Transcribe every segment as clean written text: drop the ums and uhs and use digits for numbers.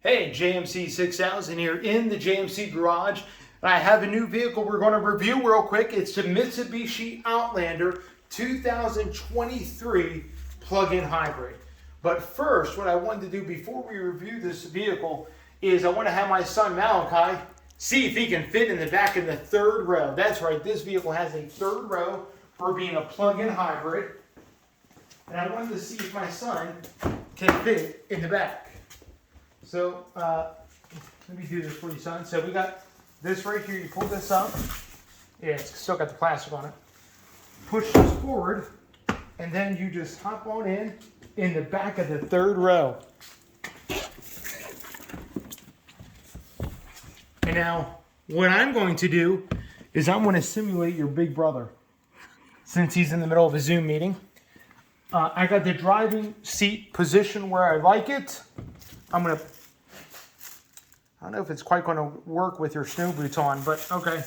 Hey, JMC 6000 here in the JMC garage. I have a new vehicle we're going to review real quick. It's the Mitsubishi Outlander 2023 plug-in hybrid. But first, what I wanted to do before we review this vehicle is I want to have my son Malachi see if he can fit in the back in the third row. That's right, this vehicle has a third row for being a plug-in hybrid. And I wanted to see if my son can fit in the back. So, let me do this for you, son. So we got this right here. You pull this up. Yeah, it's still got the plastic on it. Push this forward, and then you just hop on in the back of the third row. And now, what I'm going to do is I'm going to simulate your big brother, since he's in the middle of a Zoom meeting. I got the driving seat position where I like it. I don't know if it's quite going to work with your snow boots on, but okay.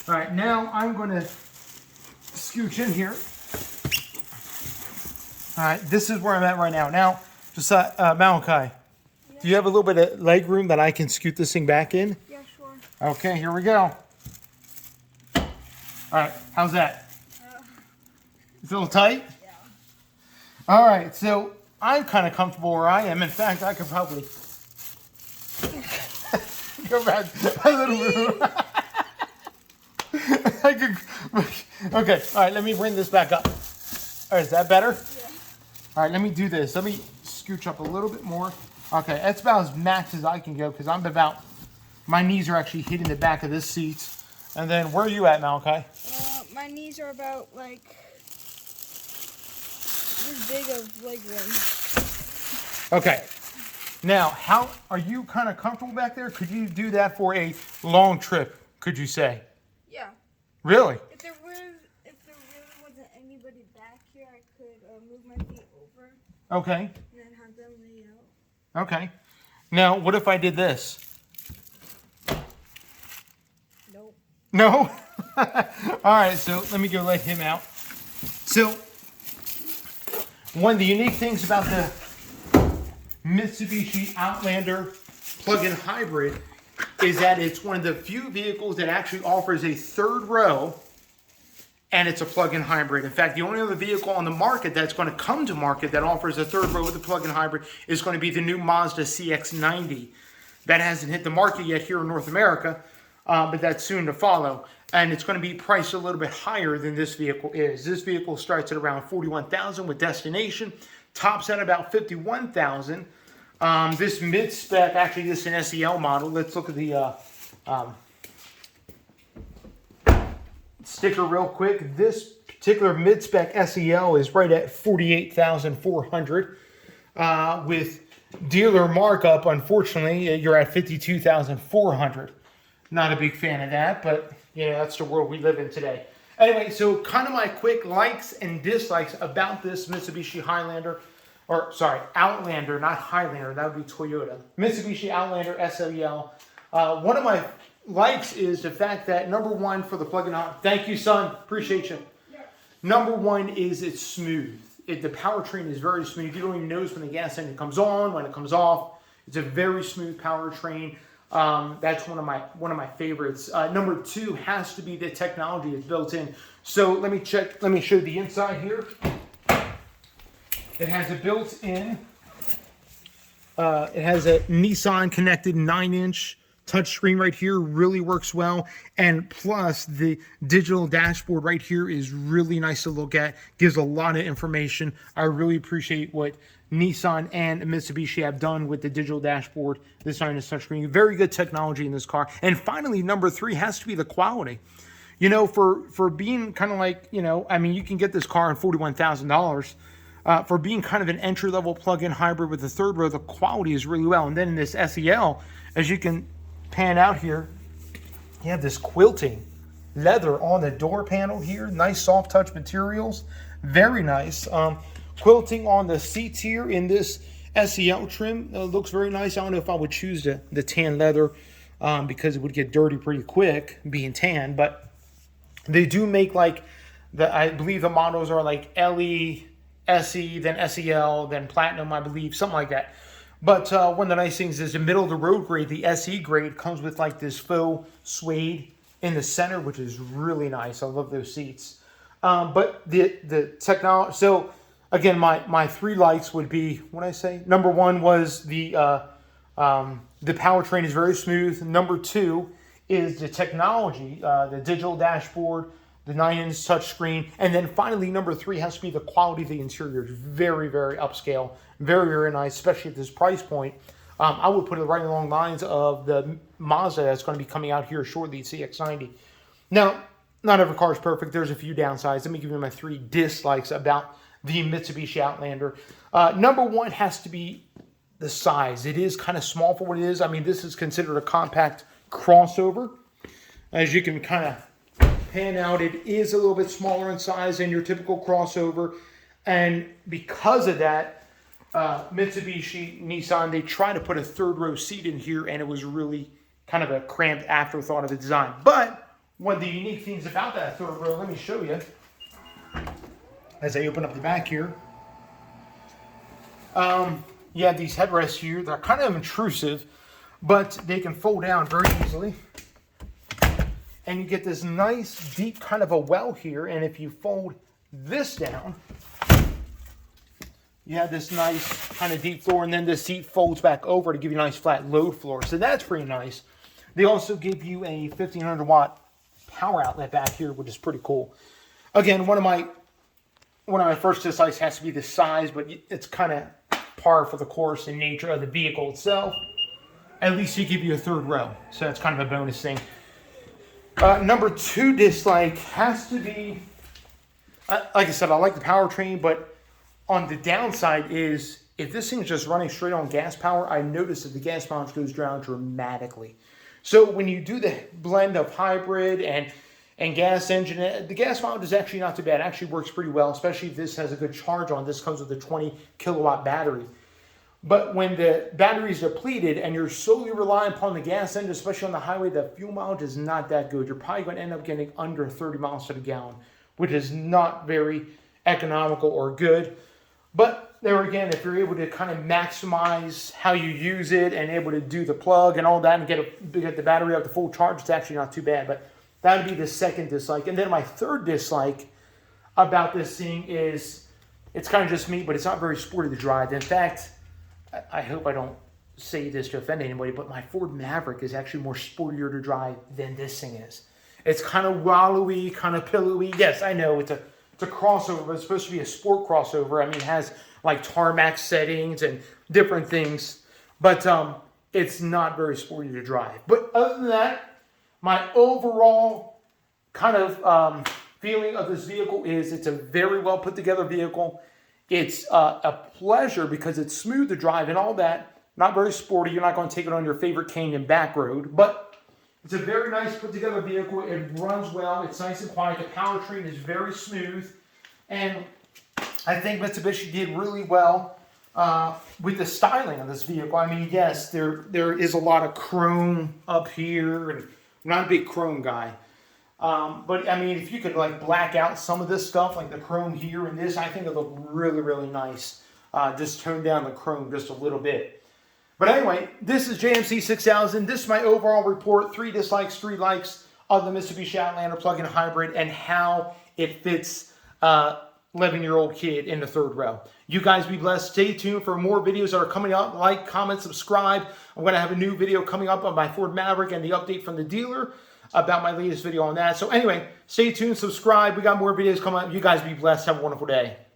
All right, now I'm going to scooch in here. All right, this is where I'm at right now. Now, just Malachi, yeah. Do you have a little bit of leg room that I can scoot this thing back in? Yeah, sure. Okay, here we go. All right, how's that? It's a little tight? Yeah. All right, so I'm kind of comfortable where I am. In fact, I could probably go back a little bit. Okay, all right, let me bring this back up. All right, is that better? Yeah. All right, let me do this. Let me scooch up a little bit more. Okay, that's about as max as I can go because my knees are actually hitting the back of this seat. And then where are you at, Malachi? My knees are about like this big of leg room. Okay. Now, how are you kind of comfortable back there? Could you do that for a long trip, could you say? Yeah. Really? If there really wasn't anybody back here, I could move my feet over. Okay. And then have them lay out. Okay. Now, what if I did this? Nope. No? All right, so let me go let him out. So, one of the unique things about the Mitsubishi Outlander plug-in hybrid is that it's one of the few vehicles that actually offers a third row, and it's a plug-in hybrid. In fact, the only other vehicle on the market that's going to come to market that offers a third row with a plug-in hybrid is going to be the new Mazda CX-90. That hasn't hit the market yet here in North America, but that's soon to follow. And it's going to be priced a little bit higher than this vehicle is. This vehicle starts at around $41,000 with destination, tops at about $51,000. This mid-spec, actually this is an SEL model. Let's look at the sticker real quick. This particular mid-spec SEL is right at $48,400. With dealer markup, unfortunately, you're at $52,400. Not a big fan of that, but that's the world we live in today. Anyway, so kind of my quick likes and dislikes about this Mitsubishi Outlander, not Highlander, that would be Toyota. Mitsubishi Outlander SEL. One of my likes is the fact that number one for the plug-in hybrid. Thank you, son. Appreciate you. Yeah. Number one is it's smooth. The powertrain is very smooth. You don't even notice when the gas engine comes on, when it comes off. It's a very smooth powertrain. That's one of my favorites. Number two has to be the technology that's built in. So let me show the inside here. It has a built-in, it has a Nissan connected 9-inch touchscreen right here, really works well. And plus the digital dashboard right here is really nice to look at, gives a lot of information. I really appreciate what Nissan and Mitsubishi have done with the digital dashboard, this 9-inch touchscreen. Very good technology in this car. And finally, number three has to be the quality. For being kind of like, you can get this car at $41,000. For being kind of an entry-level plug-in hybrid with the third row, the quality is really well. And then in this SEL, as you can pan out here, you have this quilting leather on the door panel here. Nice soft touch materials. Very nice. Quilting on the seats here in this SEL trim looks very nice. I don't know if I would choose the tan leather because it would get dirty pretty quick being tan. But they do make I believe the models are like LE SE, then SEL, then Platinum, I believe, something like that. But one of the nice things is the middle of the road grade, the SE grade, comes with like this faux suede in the center, which is really nice. I love those seats. But the technology, so again, my three likes would be, what did I say? Number one was the powertrain is very smooth. Number two is the technology, the digital dashboard, the 9-inch touchscreen, and then finally number three has to be the quality of the interior. It's very, very upscale, very, very nice, especially at this price point. I would put it right along the lines of the Mazda that's going to be coming out here shortly, CX-90. Now, not every car is perfect. There's a few downsides. Let me give you my three dislikes about the Mitsubishi Outlander. Number one has to be the size. It is kind of small for what it is. I mean, this is considered a compact crossover. As you can kind of pan out, it is a little bit smaller in size than your typical crossover. And because of that, Mitsubishi, Nissan, they try to put a third row seat in here, and it was really kind of a cramped afterthought of the design. But one of the unique things about that third row, let me show you, as I open up the back here. You have these headrests here. They're kind of intrusive, but they can fold down very easily. And you get this nice, deep kind of a well here. And if you fold this down, you have this nice kind of deep floor. And then the seat folds back over to give you a nice flat load floor. So that's pretty nice. They also give you a 1500 watt power outlet back here, which is pretty cool. Again, one of my first dislikes has to be the size, but it's kind of par for the course in nature of the vehicle itself. At least they give you a third row, so that's kind of a bonus thing. Number two dislike has to be, like I said, I like the powertrain, but on the downside is if this thing is just running straight on gas power, I noticed that the gas mileage goes down dramatically. So when you do the blend of hybrid and gas engine, the gas mileage is actually not too bad. It actually works pretty well, especially if this has a good charge on. This comes with a 20 kilowatt battery. But when the battery is depleted and you're solely relying upon the gas engine, especially on the highway, the fuel mileage is not that good. You're probably going to end up getting under 30 miles to the gallon, which is not very economical or good. But there again, if you're able to kind of maximize how you use it and able to do the plug and all that and get the battery up to full charge, it's actually not too bad. But that would be the second dislike. And then my third dislike about this thing is it's kind of just me, but it's not very sporty to drive. In fact, I hope I don't say this to offend anybody, but my Ford Maverick is actually more sportier to drive than this thing is. It's kind of wallowy, kind of pillowy. Yes, I know it's a crossover, but it's supposed to be a sport crossover. I mean, it has like tarmac settings and different things, but it's not very sporty to drive. But other than that, my overall kind of feeling of this vehicle is it's a very well put together vehicle. It's a pleasure because it's smooth to drive and all that. Not very sporty. You're not going to take it on your favorite canyon back road, but it's a very nice put together vehicle. It runs well. It's nice and quiet. The powertrain is very smooth. And I think Mitsubishi did really well with the styling of this vehicle. I mean, yes, there is a lot of chrome up here, and I'm not a big chrome guy. But I mean, if you could like black out some of this stuff, like the chrome here and this, I think it look really, really nice. Just tone down the chrome just a little bit. But anyway, this is JMC 6000. This is my overall report. 3 dislikes, 3 likes of the Mitsubishi Outlander plug-in hybrid and how it fits 11-year-old kid in the third row. You guys be blessed. Stay tuned for more videos that are coming up. Like, comment, subscribe. I'm going to have a new video coming up on my Ford Maverick and the update from the dealer about my latest video on that. So anyway, stay tuned, subscribe. We got more videos coming up. You guys be blessed. Have a wonderful day.